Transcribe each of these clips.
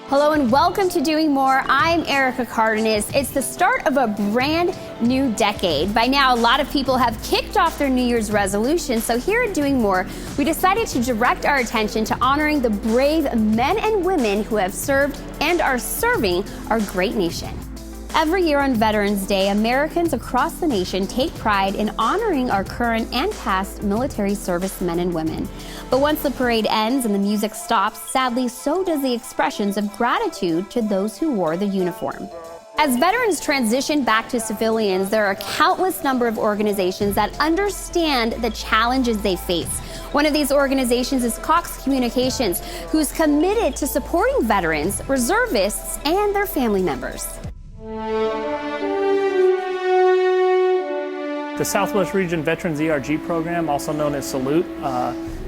Hello and welcome to Doing More. I'm Erica Cardenas. It's the start of a brand new decade. By now, a lot of people have kicked off their New Year's resolutions. So here at Doing More, we decided to direct our attention to honoring the brave men and women who have served and are serving our great nation. Every year on Veterans Day, Americans across the nation take pride in honoring our current and past military service men and women. But once the parade ends and the music stops, sadly, so does the expressions of gratitude to those who wore the uniform. As veterans transition back to civilians, there are a countless number of organizations that understand the challenges they face. One of these organizations is Cox Communications, who's committed to supporting veterans, reservists, and their family members. The Southwest Region Veterans ERG program, also known as SALUTE,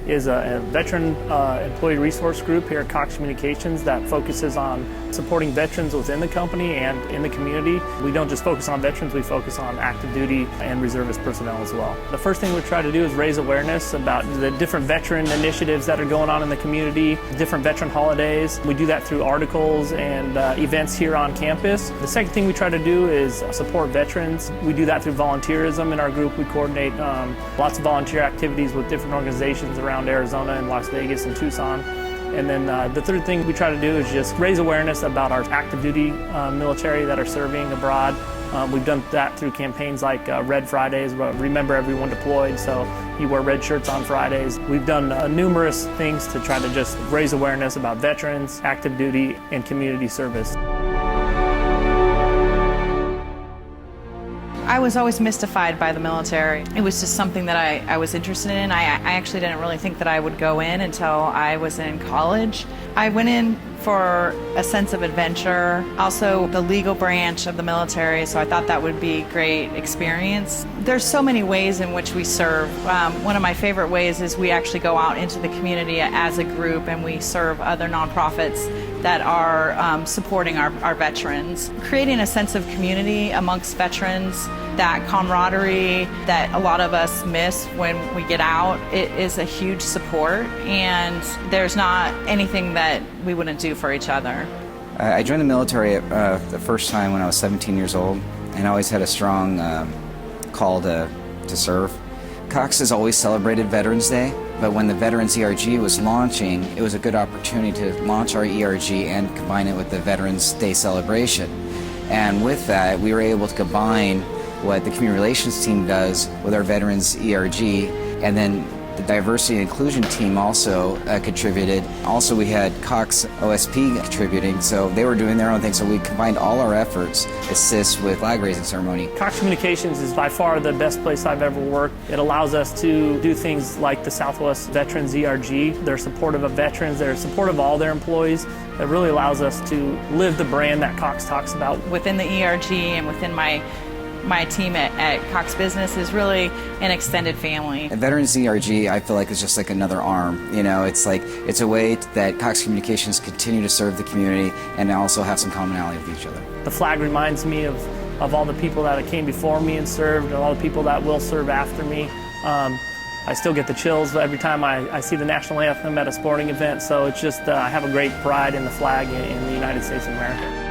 is a veteran employee resource group here at Cox Communications that focuses on supporting veterans within the company and in the community. We don't just focus on veterans, we focus on active duty and reservist personnel as well. The first thing we try to do is raise awareness about the different veteran initiatives that are going on in the community, different veteran holidays. We do that through articles and events here on campus. The second thing we try to do is support veterans. We do that through volunteerism in our group. We coordinate lots of volunteer activities with different organizations around Arizona and Las Vegas and Tucson. And then the third thing we try to do is just raise awareness about our active duty military that are serving abroad. We've done that through campaigns like Red Fridays, Remember Everyone Deployed, so you wear red shirts on Fridays. We've done numerous things to try to just raise awareness about veterans, active duty, and community service. I was always mystified by the military. It was just something that I was interested in. I actually didn't really think that I would go in until I was in college. I went in for a sense of adventure, also the legal branch of the military, so I thought that would be a great experience. There's so many ways in which we serve. One of my favorite ways is we actually go out into the community as a group and we serve other nonprofits that are supporting our veterans. Creating a sense of community amongst veterans, that camaraderie that a lot of us miss when we get out, it is a huge support, and there's not anything that we wouldn't do for each other. I joined the military the first time when I was 17 years old, and I always had a strong call to serve. Cox has always celebrated Veterans Day, but when the Veterans ERG was launching, it was a good opportunity to launch our ERG and combine it with the Veterans Day celebration. And with that, we were able to combine what the community relations team does with our Veterans ERG, and then the diversity and inclusion team also contributed. Also, we had Cox OSP contributing, so they were doing their own thing, so we combined all our efforts to assist with flag raising ceremony. Cox Communications is by far the best place I've ever worked. It allows us to do things like the Southwest Veterans ERG. They're supportive of veterans, they're supportive of all their employees. It really allows us to live the brand that Cox talks about. Within the ERG and within my team at Cox Business is really an extended family. At Veterans ERG, I feel like it's just like another arm. You know, it's a way that Cox Communications continue to serve the community and also have some commonality with each other. The flag reminds me of all the people that came before me and served, and all the people that will serve after me. I still get the chills every time I see the national anthem at a sporting event, so it's just, I have a great pride in the flag in the United States of America.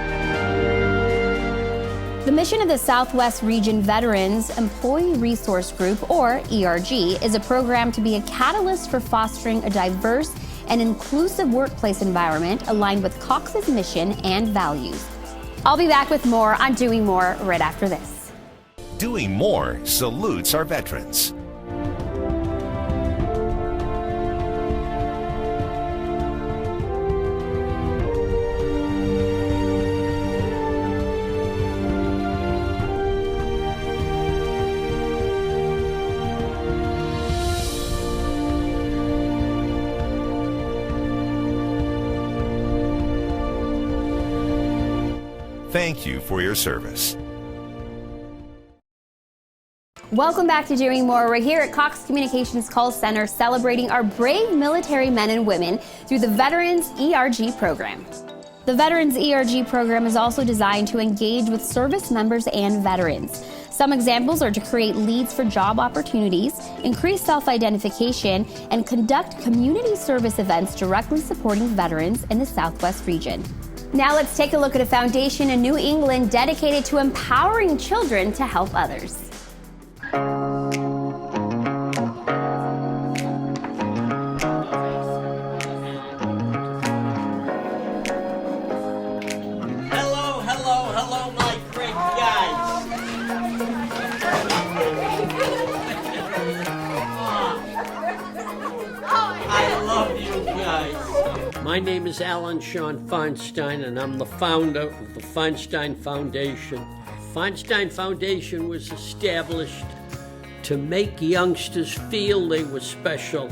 The mission of the Southwest Region Veterans Employee Resource Group, or ERG, is a program to be a catalyst for fostering a diverse and inclusive workplace environment aligned with Cox's mission and values. I'll be back with more on Doing More right after this. Doing More salutes our veterans. Thank you for your service. Welcome back to Doing More. We're here at Cox Communications Call Center celebrating our brave military men and women through the Veterans ERG program. The Veterans ERG program is also designed to engage with service members and veterans. Some examples are to create leads for job opportunities, increase self-identification, and conduct community service events directly supporting veterans in the Southwest region. Now let's take a look at a foundation in New England dedicated to empowering children to help others. Hello, my great guys. I love you guys. My name is Alan Sean Feinstein, and I'm the founder of the Feinstein Foundation. Feinstein Foundation was established to make youngsters feel they were special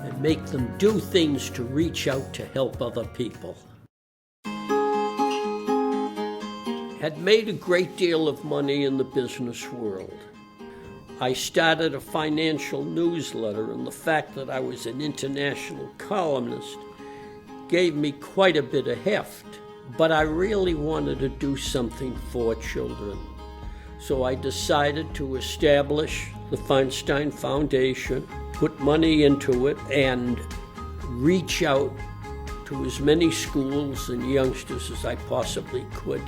and make them do things to reach out to help other people. Had made a great deal of money in the business world. I started a financial newsletter, and the fact that I was an international columnist gave me quite a bit of heft. But I really wanted to do something for children. So I decided to establish the Feinstein Foundation, put money into it, and reach out to as many schools and youngsters as I possibly could.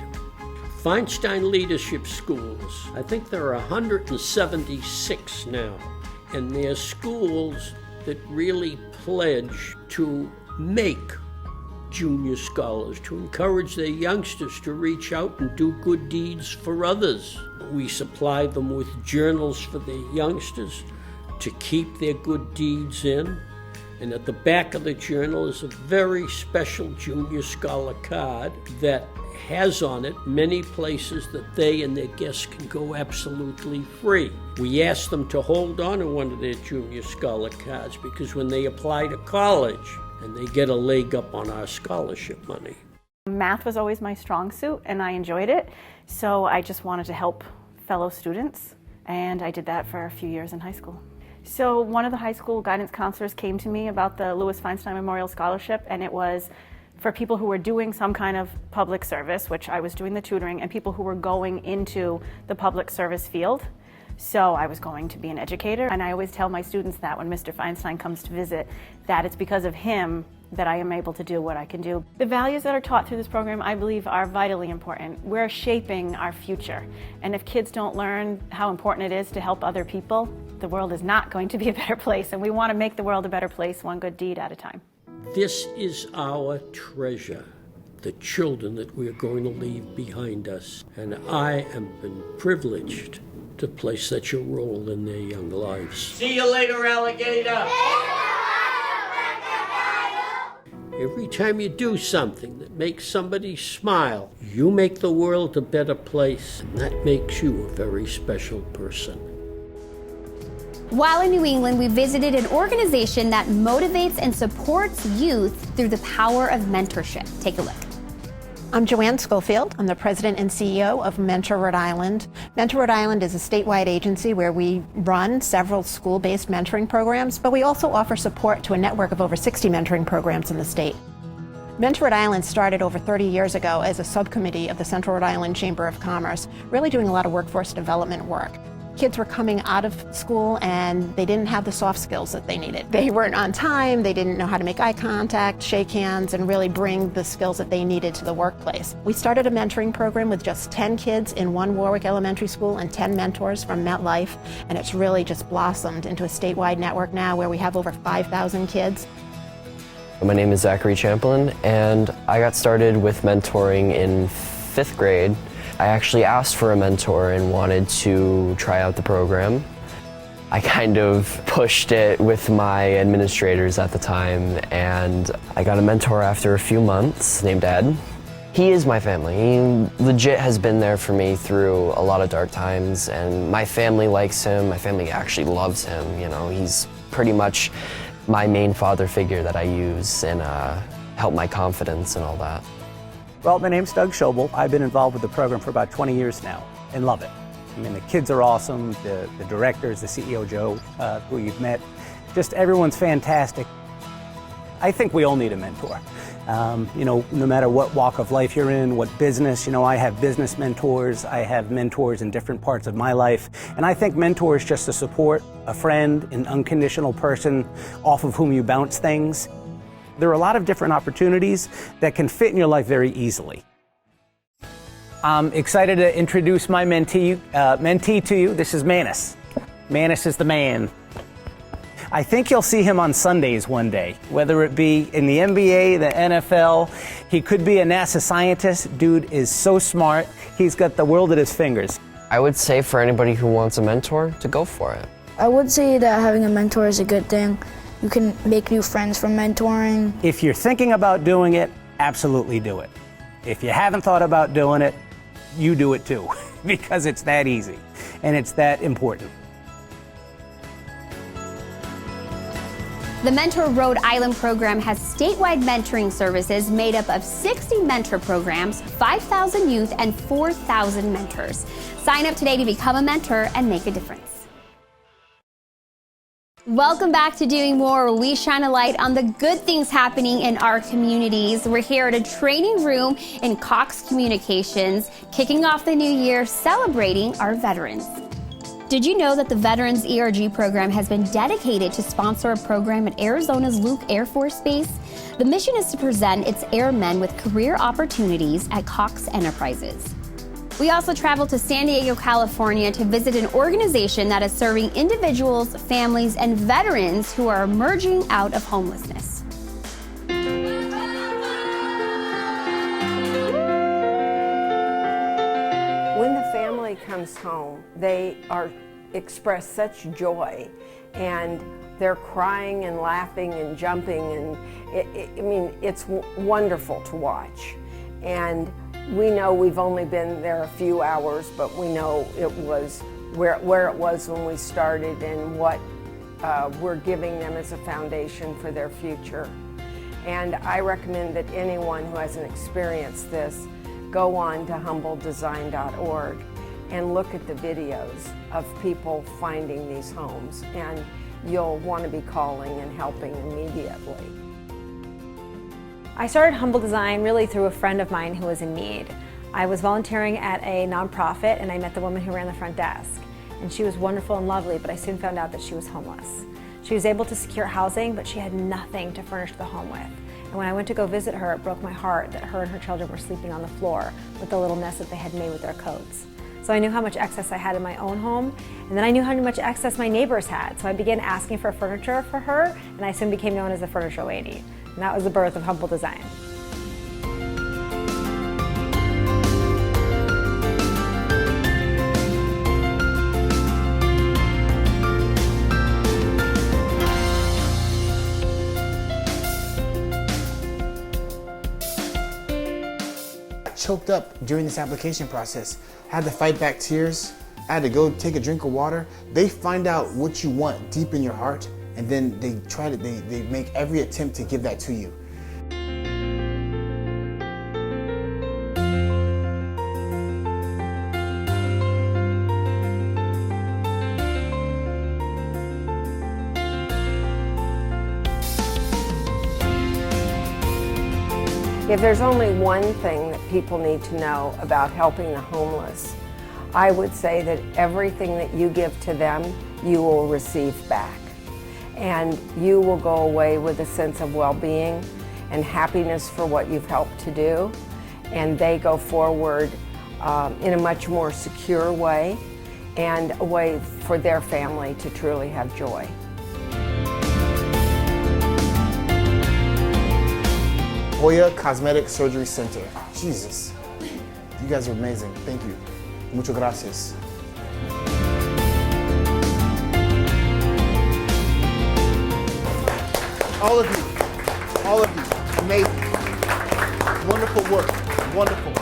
Feinstein Leadership Schools, I think there are 176 now, and they're schools that really pledge to make junior scholars, to encourage their youngsters to reach out and do good deeds for others. We supply them with journals for their youngsters to keep their good deeds in, and at the back of the journal is a very special junior scholar card that has on it many places that they and their guests can go absolutely free. We ask them to hold on to one of their junior scholar cards because when they apply to college, and they get a leg up on our scholarship money. Math was always my strong suit and I enjoyed it, so I just wanted to help fellow students, and I did that for a few years in high school. So one of the high school guidance counselors came to me about the Louis Feinstein Memorial Scholarship, and it was for people who were doing some kind of public service, which I was doing the tutoring, and people who were going into the public service field. So I was going to be an educator, and I always tell my students that when Mr. Feinstein comes to visit, that it's because of him that I am able to do what I can do. The values that are taught through this program, I believe, are vitally important. We're shaping our future, and if kids don't learn how important it is to help other people, the world is not going to be a better place, and we want to make the world a better place one good deed at a time. This is our treasure, the children that we are going to leave behind us, and I have been privileged to play such a role in their young lives. See you later, alligator! Every time you do something that makes somebody smile, you make the world a better place, and that makes you a very special person. While in New England, we visited an organization that motivates and supports youth through the power of mentorship. Take a look. I'm Joanne Schofield. I'm the president and CEO of Mentor Rhode Island. Mentor Rhode Island is a statewide agency where we run several school-based mentoring programs, but we also offer support to a network of over 60 mentoring programs in the state. Mentor Rhode Island started over 30 years ago as a subcommittee of the Central Rhode Island Chamber of Commerce, really doing a lot of workforce development work. Kids were coming out of school and they didn't have the soft skills that they needed. They weren't on time, they didn't know how to make eye contact, shake hands, and really bring the skills that they needed to the workplace. We started a mentoring program with just 10 kids in one Warwick Elementary School and 10 mentors from MetLife, and it's really just blossomed into a statewide network now where we have over 5,000 kids. My name is Zachary Champlin, and I got started with mentoring in 5th grade. I actually asked for a mentor and wanted to try out the program. I kind of pushed it with my administrators at the time, and I got a mentor after a few months named Ed. He is my family. He legit has been there for me through a lot of dark times, and my family likes him. My family actually loves him. You know, he's pretty much my main father figure that I use and help my confidence and all that. Well, my name's Doug Schobel. I've been involved with the program for about 20 years now and love it. I mean, the kids are awesome, the directors, the CEO, Joe, who you've met, just everyone's fantastic. I think we all need a mentor. No matter what walk of life you're in, what business, I have business mentors, I have mentors in different parts of my life. And I think mentor is just a support, a friend, an unconditional person off of whom you bounce things. There are a lot of different opportunities that can fit in your life very easily. I'm excited to introduce my mentee to you. This is Manus. Manus is the man. I think you'll see him on Sundays one day, whether it be in the NBA, the NFL. He could be a NASA scientist. Dude is so smart. He's got the world at his fingers. I would say for anybody who wants a mentor, to go for it. I would say that having a mentor is a good thing. You can make new friends from mentoring. If you're thinking about doing it, absolutely do it. If you haven't thought about doing it, you do it too, because it's that easy and it's that important. The Mentor Rhode Island program has statewide mentoring services made up of 60 mentor programs, 5,000 youth, and 4,000 mentors. Sign up today to become a mentor and make a difference. Welcome back to Doing More, where we shine a light on the good things happening in our communities. We're here at a training room in Cox Communications, kicking off the new year, celebrating our veterans. Did you know that the Veterans ERG program has been dedicated to sponsor a program at Arizona's Luke Air Force Base? The mission is to present its airmen with career opportunities at Cox Enterprises. We also traveled to San Diego, California to visit an organization that is serving individuals, families, and veterans who are emerging out of homelessness. When the family comes home, they express such joy, and they're crying and laughing and jumping, and it's wonderful to watch. And we know we've only been there a few hours, but we know it was where it was when we started and what we're giving them as a foundation for their future. And I recommend that anyone who hasn't experienced this go on to humbledesign.org and look at the videos of people finding these homes, and you'll want to be calling and helping immediately. I started Humble Design really through a friend of mine who was in need. I was volunteering at a nonprofit, and I met the woman who ran the front desk. And she was wonderful and lovely, but I soon found out that she was homeless. She was able to secure housing, but she had nothing to furnish the home with. And when I went to go visit her, it broke my heart that her and her children were sleeping on the floor with the little nest that they had made with their coats. So I knew how much excess I had in my own home, and then I knew how much excess my neighbors had. So I began asking for furniture for her, and I soon became known as the Furniture Lady. And that was the birth of Humble Design. Choked up during this application process. I had to fight back tears. I had to go take a drink of water. They find out what you want deep in your heart, and then they make every attempt to give that to you. If there's only one thing that people need to know about helping the homeless, I would say that everything that you give to them, you will receive back. And you will go away with a sense of well-being and happiness for what you've helped to do. And they go forward in a much more secure way, and a way for their family to truly have joy. Hoya Cosmetic Surgery Center. Jesus, you guys are amazing. Thank you. Muchas gracias. All of you, amazing. Wonderful work, wonderful.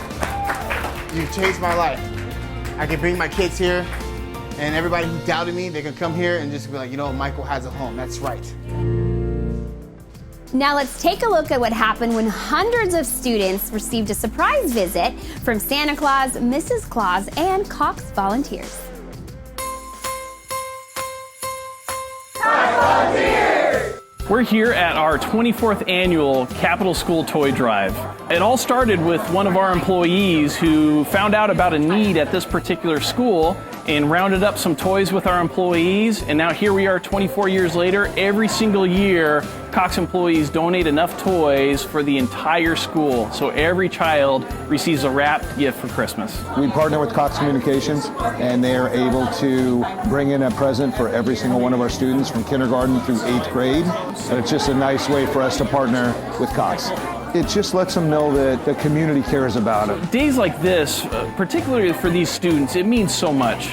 You've changed my life. I can bring my kids here, and everybody who doubted me, they can come here and just be like, Michael has a home. That's right. Now let's take a look at what happened when hundreds of students received a surprise visit from Santa Claus, Mrs. Claus, and Cox volunteers. Volunteers! We're here at our 24th annual Capital School Toy Drive. It all started with one of our employees who found out about a need at this particular school and rounded up some toys with our employees, and now here we are 24 years later. Every single year, Cox employees donate enough toys for the entire school, so every child receives a wrapped gift for Christmas. We partner with Cox Communications, and they are able to bring in a present for every single one of our students from kindergarten through 8th grade, and it's just a nice way for us to partner with Cox. It just lets them know that the community cares about them. Days like this, particularly for these students, it means so much.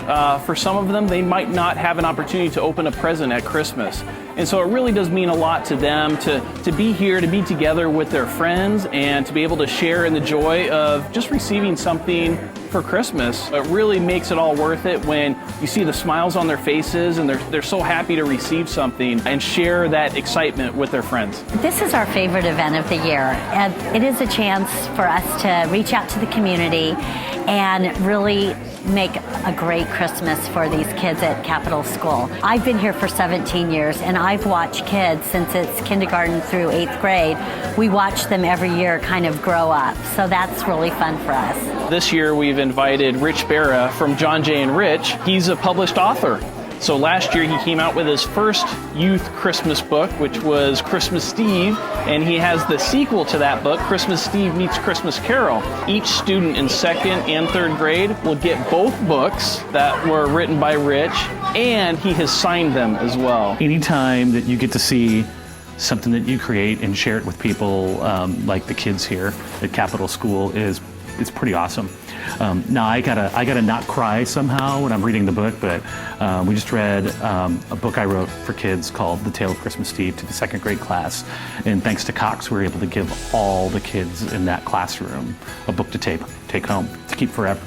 For some of them, they might not have an opportunity to open a present at Christmas. And so it really does mean a lot to them to be here, to be together with their friends, and to be able to share in the joy of just receiving something for Christmas. It really makes it all worth it when you see the smiles on their faces and they're so happy to receive something and share that excitement with their friends. This is our favorite event of the year, and it is a chance for us to reach out to the community and really make a great Christmas for these kids at Capital School. I've been here for 17 years, and I've watched kids since it's kindergarten through 8th grade. We watch them every year kind of grow up, so that's really fun for us. This year we've invited Rich Barra from John Jay and Rich. He's a published author. So last year he came out with his first youth Christmas book, which was Christmas Steve, and he has the sequel to that book, Christmas Steve Meets Christmas Carol. Each student in 2nd and 3rd grade will get both books that were written by Rich, and he has signed them as well. Anytime that you get to see something that you create and share it with people like the kids here at Capital School is pretty awesome. Now I gotta not cry somehow when I'm reading the book, but we just read a book I wrote for kids called The Tale of Christmas Steve to the 2nd grade class, and thanks to Cox we were able to give all the kids in that classroom a book to take home to keep forever,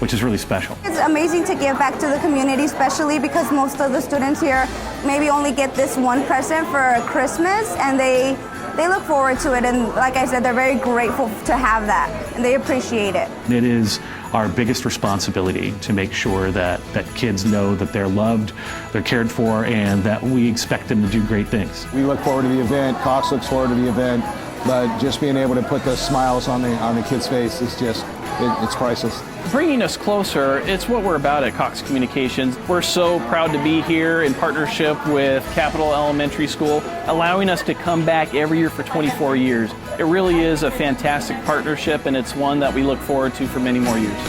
which is really special. It's amazing to give back to the community, especially because most of the students here maybe only get this one present for Christmas, and they look forward to it, and like I said, they're very grateful to have that, and they appreciate it. It is our biggest responsibility to make sure that kids know that they're loved, they're cared for, and that we expect them to do great things. We look forward to the event, Cox looks forward to the event, but just being able to put those smiles on the kids' face is just, it's priceless. Bringing us closer, it's what we're about at Cox Communications. We're so proud to be here in partnership with Capital Elementary School, allowing us to come back every year for 24 years. It really is a fantastic partnership, and it's one that we look forward to for many more years.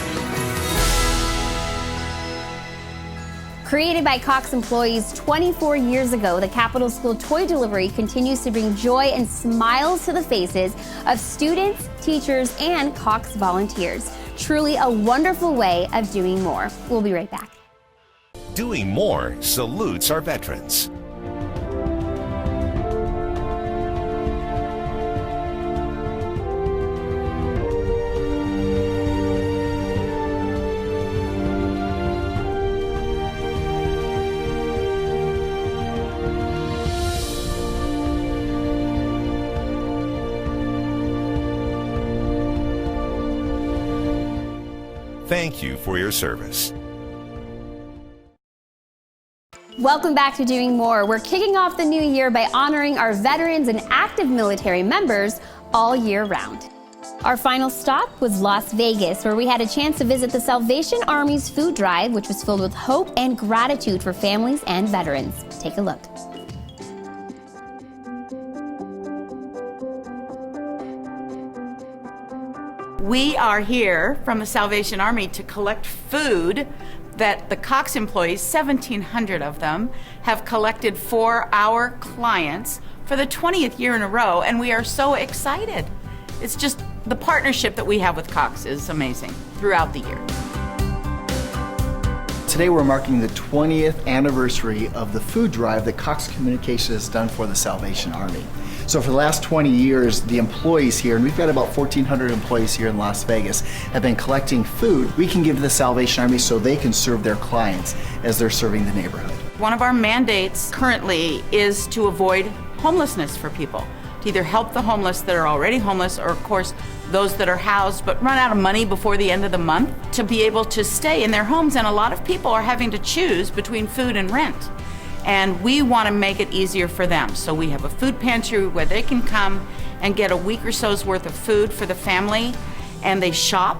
Created by Cox employees 24 years ago, the Capital School Toy Delivery continues to bring joy and smiles to the faces of students, teachers, and Cox volunteers. Truly a wonderful way of doing more. We'll be right back. Doing more salutes our veterans. Thank you for your service. Welcome back to Doing More. We're kicking off the new year by honoring our veterans and active military members all year round. Our final stop was Las Vegas, where we had a chance to visit the Salvation Army's food drive, which was filled with hope and gratitude for families and veterans. Take a look. We are here from the Salvation Army to collect food that the Cox employees, 1,700 of them, have collected for our clients for the 20th year in a row, and we are so excited. It's just the partnership that we have with Cox is amazing throughout the year. Today we're marking the 20th anniversary of the food drive that Cox Communications has done for the Salvation Army. So for the last 20 years, the employees here, and we've got about 1,400 employees here in Las Vegas, have been collecting food we can give to the Salvation Army so they can serve their clients as they're serving the neighborhood. One of our mandates currently is to avoid homelessness for people, to either help the homeless that are already homeless, or of course those that are housed but run out of money before the end of the month, to be able to stay in their homes. And a lot of people are having to choose between food and rent. and we want to make it easier for them. So we have a food pantry where they can come and get a week or so's worth of food for the family, and they shop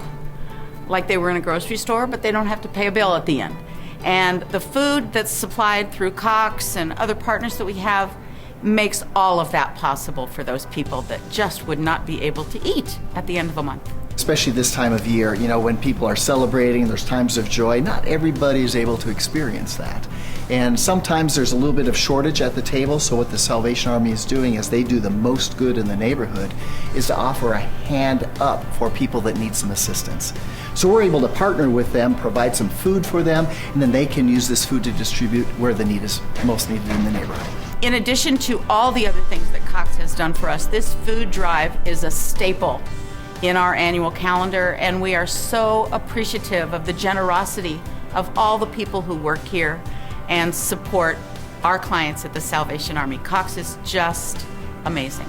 like they were in a grocery store, but they don't have to pay a bill at the end. And the food that's supplied through Cox and other partners that we have makes all of that possible for those people that just would not be able to eat at the end of a month. Especially this time of year, you know, when people are celebrating, there's times of joy, not everybody is able to experience that. And sometimes there's a little bit of shortage at the table, so what the Salvation Army is doing as they do the most good in the neighborhood is to offer a hand up for people that need some assistance. So we're able to partner with them, provide some food for them, and then they can use this food to distribute where the need is most needed in the neighborhood. In addition to all the other things that Cox has done for us, this food drive is a staple in our annual calendar, and we are so appreciative of the generosity of all the people who work here and support our clients at the Salvation Army. Cox is just amazing.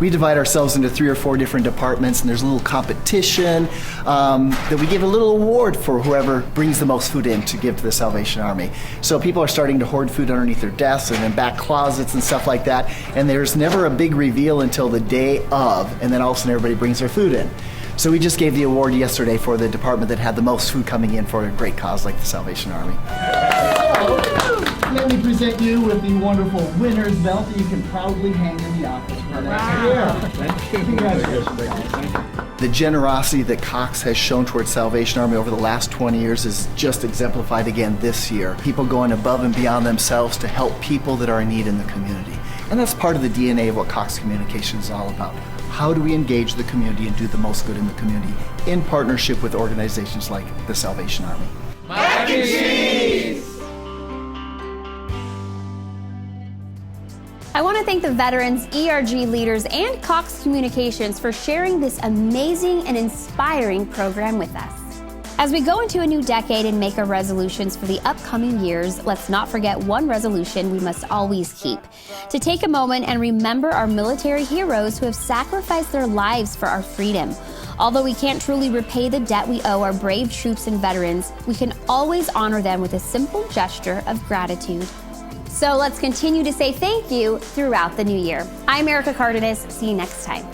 We divide ourselves into 3 or 4 different departments, and there's a little competition that we give a little award for whoever brings the most food in to give to the Salvation Army. So people are starting to hoard food underneath their desks and in back closets and stuff like that, and there's never a big reveal until the day of, and then all of a sudden everybody brings their food in. So we just gave the award yesterday for the department that had the most food coming in for a great cause like the Salvation Army. Let me present you with the wonderful winner's belt that you can proudly hang in the office. Wow. Congratulations. The generosity that Cox has shown towards Salvation Army over the last 20 years is just exemplified again this year. People going above and beyond themselves to help people that are in need in the community. And that's part of the DNA of what Cox Communications is all about. How do we engage the community and do the most good in the community in partnership with organizations like the Salvation Army? Mac and cheese! I want to thank the veterans, ERG leaders, and Cox Communications for sharing this amazing and inspiring program with us. As we go into a new decade and make our resolutions for the upcoming years, let's not forget one resolution we must always keep: to take a moment and remember our military heroes who have sacrificed their lives for our freedom. Although we can't truly repay the debt we owe our brave troops and veterans, we can always honor them with a simple gesture of gratitude. So let's continue to say thank you throughout the new year. I'm Erica Cardenas. See you next time.